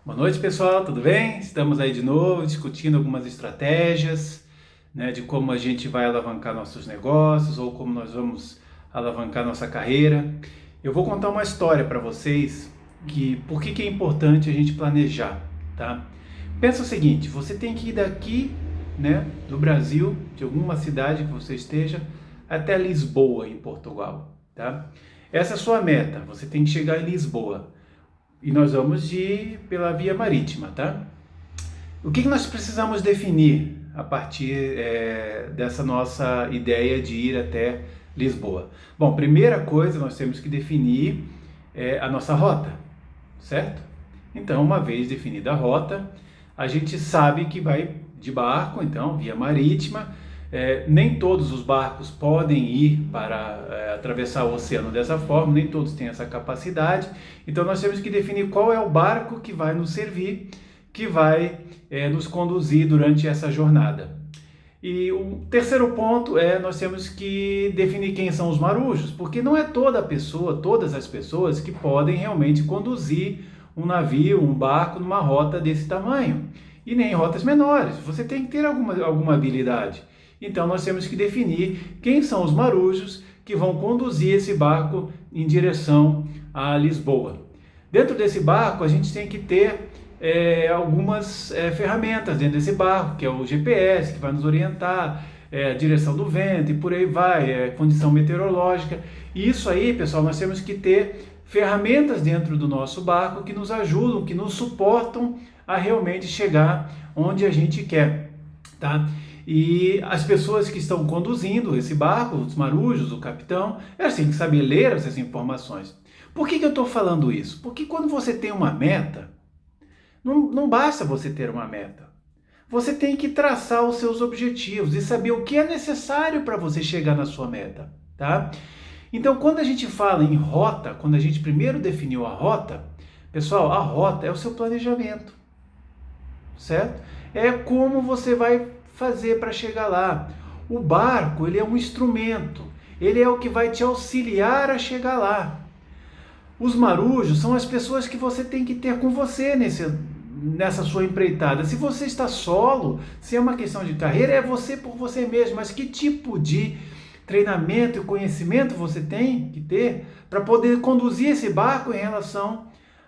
Boa noite, pessoal, tudo bem? Estamos aí de novo discutindo algumas estratégias, né, de como a gente vai alavancar nossos negócios ou como nós vamos alavancar nossa carreira. Eu vou contar uma história para vocês que por que é importante a gente planejar, tá? Pensa o seguinte, você tem que ir daqui, né, do Brasil, de alguma cidade que você esteja, até Lisboa, em Portugal, tá? Essa é a sua meta, você tem que chegar em Lisboa. E nós vamos ir pela via marítima, tá? O que nós precisamos definir a partir dessa nossa ideia de ir até Lisboa? Bom, primeira coisa, nós temos que definir a nossa rota, certo? Então, uma vez definida a rota, a gente sabe que vai de barco, então, via marítima. Nem todos os barcos podem ir para atravessar o oceano dessa forma, nem todos têm essa capacidade. Então nós temos que definir qual é o barco que vai nos servir, que vai nos conduzir durante essa jornada. E o terceiro ponto nós temos que definir quem são os marujos, porque não é toda pessoa, todas as pessoas que podem realmente conduzir um navio, um barco numa rota desse tamanho. E nem em rotas menores, você tem que ter alguma habilidade. Então nós temos que definir quem são os marujos que vão conduzir esse barco em direção a Lisboa. Dentro desse barco a gente tem que ter algumas ferramentas dentro desse barco, que é o GPS, que vai nos orientar, a direção do vento e por aí vai, condição meteorológica. E isso aí, pessoal, nós temos que ter ferramentas dentro do nosso barco que nos ajudam, que nos suportam a realmente chegar onde a gente quer, tá? E as pessoas que estão conduzindo esse barco, os marujos, o capitão, elas têm que saber ler essas informações. Por que eu estou falando isso? Porque quando você tem uma meta, não basta você ter uma meta. Você tem que traçar os seus objetivos e saber o que é necessário para você chegar na sua meta, tá? Então, quando a gente fala em rota, quando a gente primeiro definiu a rota, pessoal, a rota é o seu planejamento, certo? É como você vai fazer para chegar lá. O barco, ele é um instrumento, ele é o que vai te auxiliar a chegar lá. Os marujos são as pessoas que você tem que ter com você nessa sua empreitada. Se você está solo, se é uma questão de carreira, é você por você mesmo, mas que tipo de treinamento e conhecimento você tem que ter para poder conduzir esse barco em relação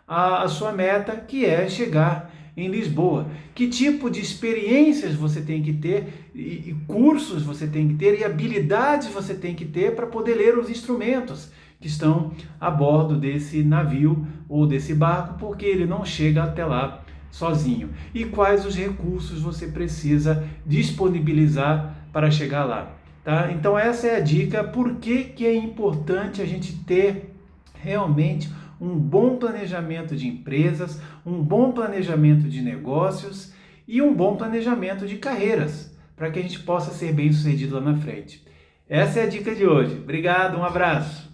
à sua meta, que é chegar em Lisboa? Que tipo de experiências você tem que ter, e cursos você tem que ter, e habilidades você tem que ter para poder ler os instrumentos que estão a bordo desse navio ou desse barco, porque ele não chega até lá sozinho. E quais os recursos você precisa disponibilizar para chegar lá, tá? Então essa é a dica, por que é importante a gente ter realmente um bom planejamento de empresas, um bom planejamento de negócios e um bom planejamento de carreiras, para que a gente possa ser bem sucedido lá na frente. Essa é a dica de hoje. Obrigado, um abraço!